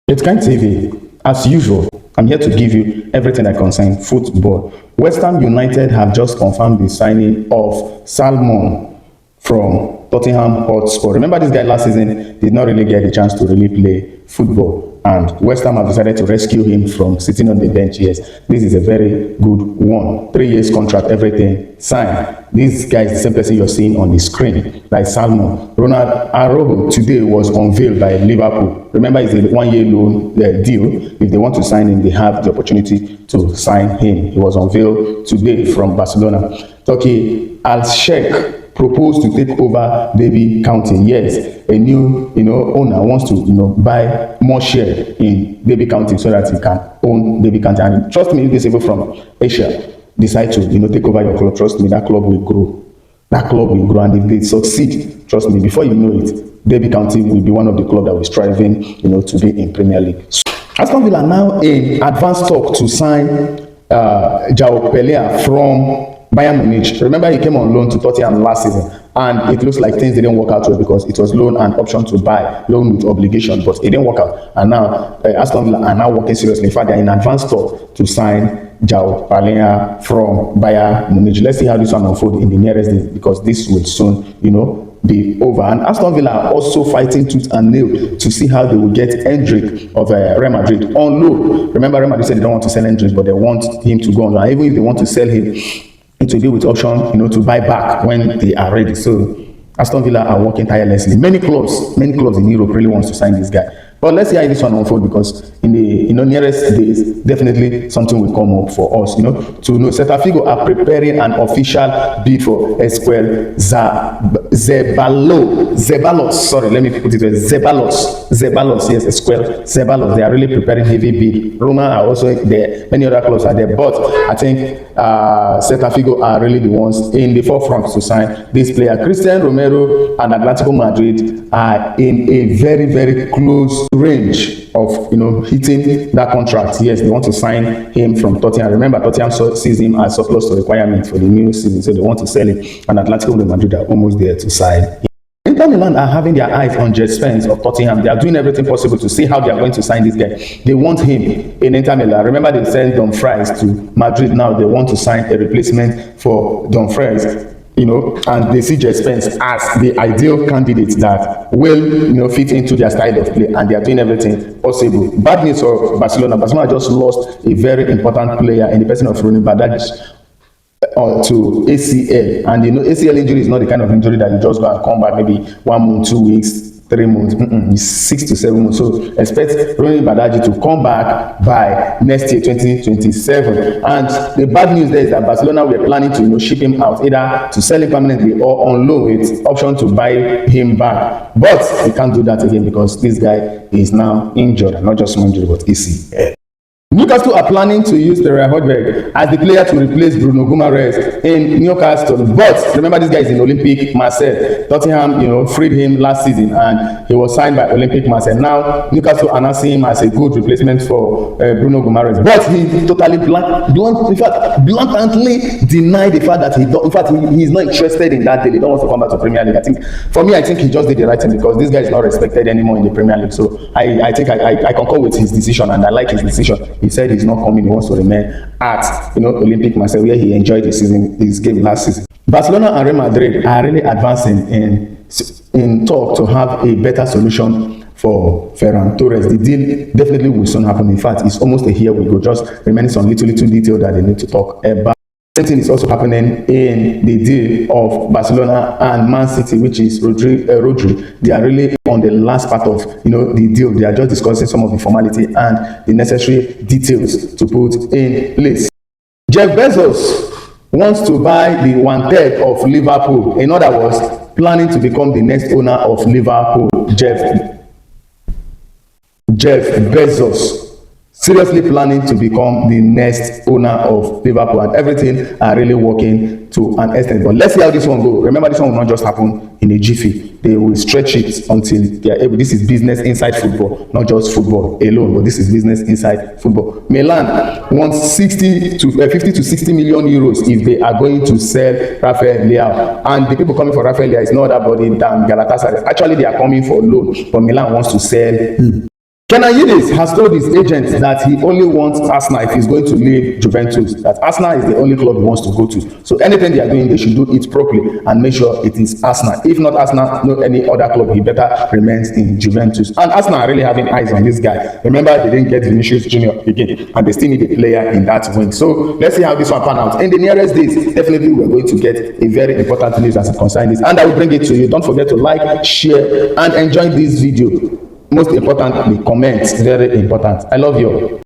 It's kind TV. As usual, I'm here to give you everything that concerns football. West Ham United have just confirmed the signing of Salmon from Tottenham Hotspur. Remember, this guy last season did not really get the chance to really play football, and West Ham have decided to rescue him from sitting on the bench. Yes, this is a very good one. 3 years contract, everything signed. This guy is the same person you're seeing on the screen, like Salmon. Ronald Arojo today was unveiled by Liverpool. Remember, it's a 1 year loan deal. If they want to sign him, they have the opportunity to sign him. He was unveiled today from Barcelona. Turkey Al-Sheikh proposed to take over Derby County. Yes, a new owner wants to buy more share in Derby County so that he can own Derby County. And trust me, if these people from Asia decide to take over your club, trust me, that club will grow. That club will grow, and if they succeed, trust me, before you know it, Derby County will be one of the clubs that will striving to be in Premier League. Aston Villa now in advanced talk to sign Joao Palinha from Bayern Munich. Remember, he came on loan to Tottenham last season, and it looks like things didn't work out well because it was loan and option to buy, loan with obligation, but it didn't work out. And now Aston Villa are now working seriously. In fact, they are in advanced talk to sign Joao Palinha from Bayern Munich. Let's see how this one unfolds in the nearest days, because this will soon, be over. And Aston Villa are also fighting tooth and nail to see how they will get Endrick of Real Madrid on loan. Remember, Real Madrid said they don't want to sell Endrick, but they want him to go on loan. Even if they want to sell him, it will be with option, to buy back when they are ready. So Aston Villa are working tirelessly. Many clubs in Europe really wants to sign this guy. But let's see how this one unfolds, because in the nearest days, definitely something will come up for us. To know, Celta Vigo are preparing an official bid for Esquel Zeballos. Sorry, let me put it as Zeballos. Yes, Esquel Zeballos. They are really preparing heavy bid. Roma are also there. Many other clubs are there, but I think Celta Vigo are really the ones in the forefront to sign this player. Cristian, Romero, and Atletico Madrid are in a very, very close range of hitting that contract. Yes, they want to sign him from Tottenham. Remember, Tottenham sees him as surplus to requirement for the new season, so they want to sell him, and Atletico Madrid are almost there to sign him. Inter Milan are having their eyes on Jed Spence of Tottenham. They are doing everything possible to see how they are going to sign this guy. They want him in Inter Milan. Remember, they sent Dumfries to Madrid. Now they want to sign a replacement for Dumfries. And they see Jed Spence as the ideal candidate that will, fit into their style of play, and they are doing everything possible. Bad news for Barcelona. Barcelona just lost a very important player in the person of Ronald to ACL, and ACL injury is not the kind of injury that you just go and come back maybe 1 month, 2 weeks, 3 months. It's 6 to 7 months. So expect Ronald Badaji to come back by next year, 2027. And the bad news there is that Barcelona were planning to ship him out, either to sell him permanently or on loan with option to buy him back. But they can't do that again because this guy is now injured, and not just one injury, but ACL. Newcastle are planning to use Ferran as the player to replace Bruno Guimaraes in Newcastle. But remember, this guy is in Olympique Marseille. Tottenham, freed him last season, and he was signed by Olympique Marseille. Now, Newcastle are now seeing him as a good replacement for Bruno Guimaraes. But he totally bluntly denied the fact that he's not interested in that deal. He don't want to come back to Premier League. I think he just did the right thing, because this guy is not respected anymore in the Premier League. So I think I concur with his decision, and I like his decision. He said he's not coming. He wants to remain at Olympique Marseille, where he enjoyed his game last season. Barcelona and Real Madrid are really advancing in talk to have a better solution for Ferran Torres. The deal definitely will soon happen. In fact, it's almost a year we go. Just remaining some little detail that they need to talk about. Same thing is also happening in the deal of Barcelona and Man City, which is Rodri. They are really on the last part of the deal. They are just discussing some of the formality and the necessary details to put in place. Jeff Bezos wants to buy the 1/3 of Liverpool. In other words, planning to become the next owner of Liverpool. Jeff Bezos seriously planning to become the next owner of Liverpool, and everything are really working to an extent. But let's see how this one goes. Remember, this one will not just happen in a jiffy. They will stretch it until they are able. This is business inside football, not just football alone, but this is business inside football. Milan wants 50 to 60 million euros if they are going to sell Rafael Leao. And the people coming for Rafael Leao is not other body than Galatasaray. Actually, they are coming for loan, but Milan wants to sell him. Kenayidis has told his agent that he only wants Arsenal if he's going to leave Juventus, that Arsenal is the only club he wants to go to. So anything they are doing, they should do it properly and make sure it is Arsenal. If not Arsenal, no any other club, he better remains in Juventus. And Arsenal are really having eyes on this guy. Remember, they didn't get Vinicius Junior again, and they still need a player in that wing. So let's see how this one pan out. In the nearest days, definitely we're going to get a very important news as it concerns this, and I will bring it to you. Don't forget to like, share, and enjoy this video. Most importantly, comment. Very important. I love you.